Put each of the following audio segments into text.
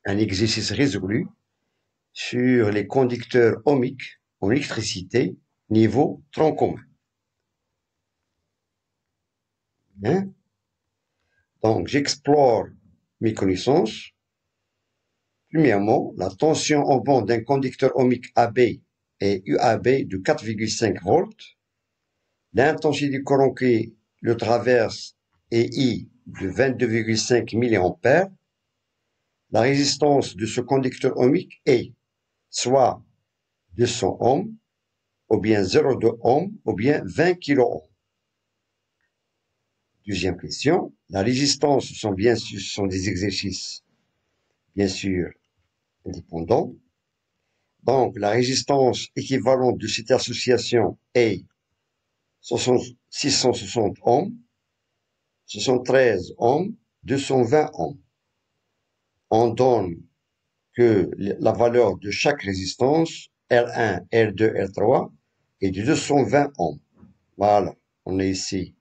un exercice résolu sur les conducteurs ohmiques en électricité, niveau tronc commun. Hein? Donc, j'explore mes connaissances. Premièrement, la tension en bande d'un conducteur ohmique AB est UAB de 4,5 volts. L'intensité du courant qui le traverse est I de 22,5 mA. La résistance de ce conducteur ohmique est soit 200 ohms, ou bien 0,2 ohms, ou bien 20 kΩ. Deuxième question, la résistance sont des exercices, bien sûr, indépendants. Donc, la résistance équivalente de cette association est 660 ohms, 73 ohms, 220 ohms. On donne que la valeur de chaque résistance, R1, R2, R3, est de 220 ohms. Voilà, on a ici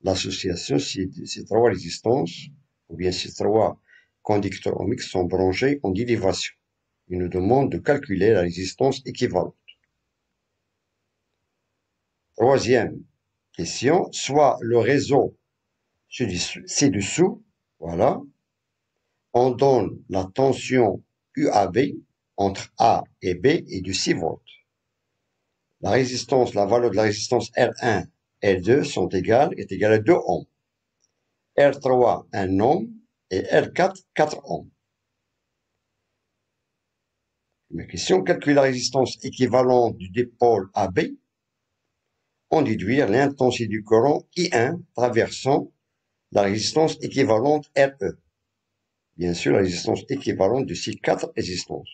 l'association, ces trois résistances, ou bien ces trois conducteurs ohmiques sont branchés en dérivation. Il nous demande de calculer la résistance équivalente. Troisième question, soit le réseau ci-dessous, voilà, on donne la tension UAB entre A et B est de 6 volts. La valeur de la résistance R1 et R2 est égale à 2 ohms. R3, 1 ohm, et R4, 4 ohms. Première question, calculer la résistance équivalente du dipôle AB. On déduire l'intensité du courant I1 traversant la résistance équivalente RE. Bien sûr, la résistance équivalente de ces quatre résistances.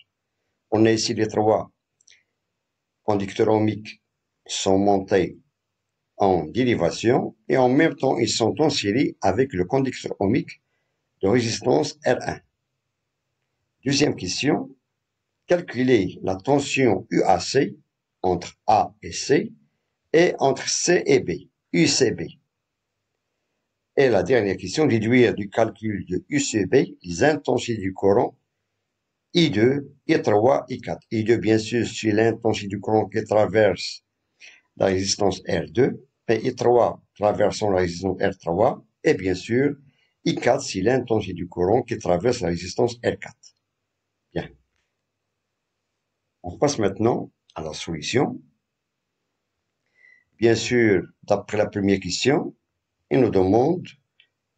On a ici les trois conducteurs ohmiques sont montés en dérivation et en même temps ils sont en série avec le conducteur ohmique de résistance R1. Deuxième question, calculer la tension UAC entre A et C et entre C et B, UCB. Et la dernière question, déduire du calcul de UCB les intensités du courant I2, I3, I4. I2, bien sûr, c'est l'intensité du courant qui traverse la résistance R2, et I3 traversant la résistance R3, et bien sûr, I4, c'est l'intensité du courant qui traverse la résistance R4. Bien. On passe maintenant à la solution. Bien sûr, d'après la première question, il nous demande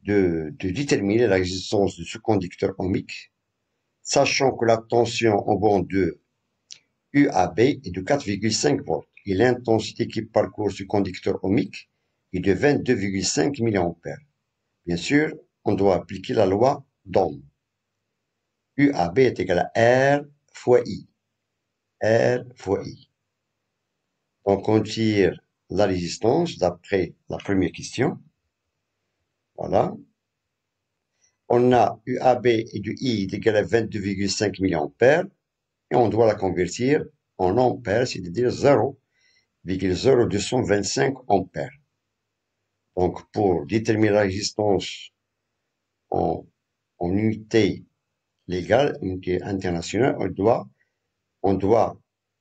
de déterminer la résistance de ce conducteur ohmique, sachant que la tension en bande de UAB est de 4,5 volts et l'intensité qui parcourt ce conducteur ohmique est de 22,5 mA. Bien sûr, on doit appliquer la loi d'Ohm. UAB est égal à R fois I. R fois I. Donc, on tire la résistance d'après la première question. Voilà. On a UAB et du I est égal à 22,5 mA et on doit la convertir en ampères, c'est-à-dire 0,0225 ampères. Donc, pour déterminer la résistance en unité légale, unité internationale, on doit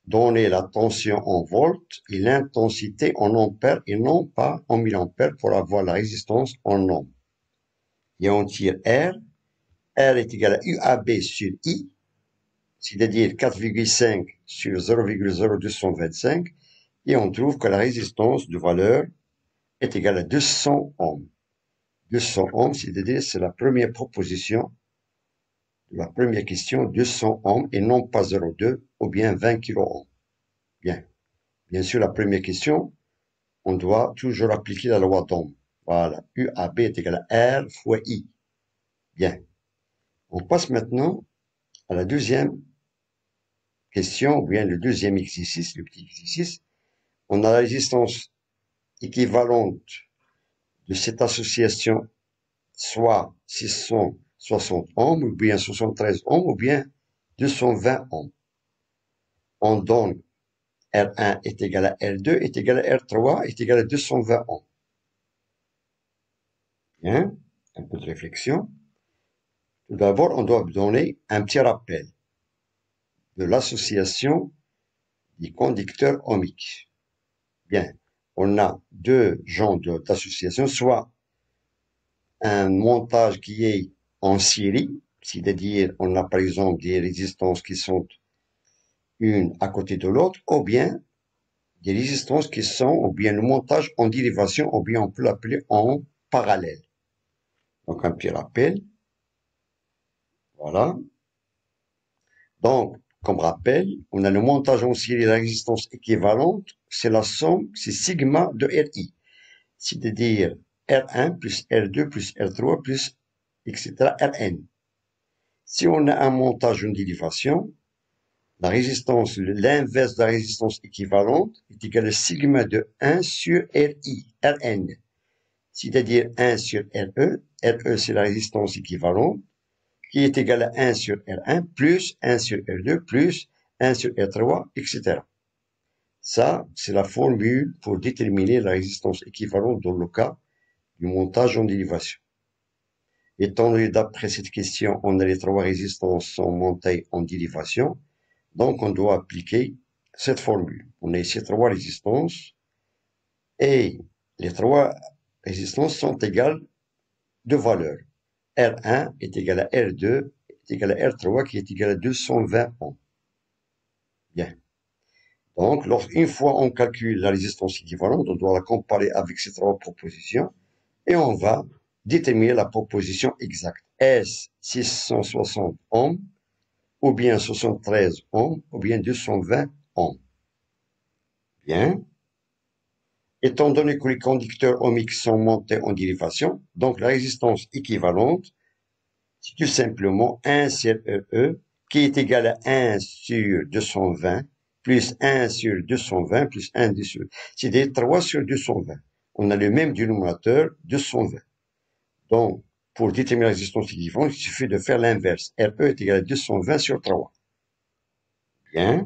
donner la tension en volts et l'intensité en ampères et non pas en milliampères pour avoir la résistance en ohms. Et on tire R. R est égal à UAB sur I, c'est-à-dire 4,5 sur 0,0225, et on trouve que la résistance de valeur est égale à 200 ohms. 200 ohms, c'est-à-dire c'est la première proposition de la première question, 200 ohms et non pas 0,2 ou bien 20 kΩ. Bien. Bien sûr, la première question, on doit toujours appliquer la loi d'Ohm. Voilà. UAB est égal à R fois I. Bien. On passe maintenant à la deuxième question, ou bien le deuxième exercice, le petit exercice. On a la résistance équivalente de cette association, soit 660 ohms, ou bien 73 ohms, ou bien 220 ohms. On donne R1 est égal à R2 est égal à R3 est égal à 220 ohms. Bien, un peu de réflexion. Tout d'abord, on doit donner un petit rappel de l'association des conducteurs ohmiques. Bien, on a deux genres d'associations, soit un montage qui est en série, c'est-à-dire on a par exemple des résistances qui sont une à côté de l'autre, ou bien des résistances qui sont, ou bien le montage en dérivation, ou bien on peut l'appeler en parallèle. Donc un petit rappel, voilà. Donc, comme rappel, on a le montage en série de la résistance équivalente, c'est la somme, c'est sigma de Ri, c'est-à-dire R1 plus R2 plus R3 plus etc. Rn. Si on a un montage en dérivation, la résistance, l'inverse de la résistance équivalente est égal à sigma de 1 sur Ri, Rn, c'est-à-dire 1 sur Re. Re, c'est la résistance équivalente, qui est égal à 1 sur R1 plus 1 sur R2 plus 1 sur R3, etc. Ça, c'est la formule pour déterminer la résistance équivalente dans le cas du montage en dérivation. Étant donné d'après cette question, on a les trois résistances sont montées en dérivation, donc on doit appliquer cette formule. On a ici trois résistances et les trois résistances sont égales de valeur. R1 est égal à R2 est égal à R3 qui est égal à 220 ohms. Bien. Donc, une fois on calcule la résistance équivalente, on doit la comparer avec ces trois propositions et on va déterminer la proposition exacte. Est-ce 660 ohms ou bien 73 ohms ou bien 220 ohms? Bien. Étant donné que les conducteurs ohmiques sont montés en dérivation, donc la résistance équivalente, c'est tout simplement 1 sur E qui est égal à 1 sur 220 plus 1 sur 220 plus 1 sur... C'est-à-dire 3 sur 220. On a le même dénominateur, 220. Donc, pour déterminer la résistance équivalente, il suffit de faire l'inverse. RE est égal à 220 sur 3. Bien.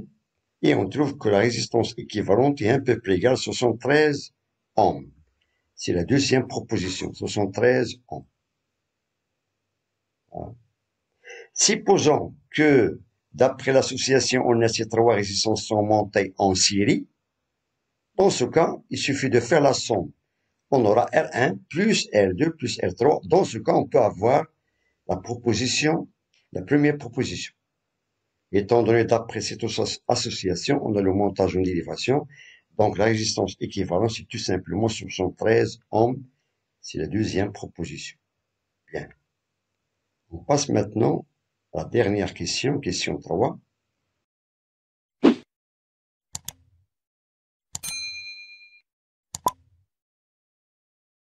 Et on trouve que la résistance équivalente est un peu plus égale à 73 ohms. C'est la deuxième proposition, 73 ohms. Voilà. Supposons que, d'après l'association, on a ces trois résistances sont montées en série. Dans ce cas, il suffit de faire la somme. On aura R1 plus R2 plus R3. Dans ce cas, on peut avoir la proposition, la première proposition. Étant donné d'après cette association, on a le montage en dérivation. Donc, la résistance équivalente, c'est tout simplement 73 ohms. C'est la deuxième proposition. Bien. On passe maintenant à la dernière question, question 3.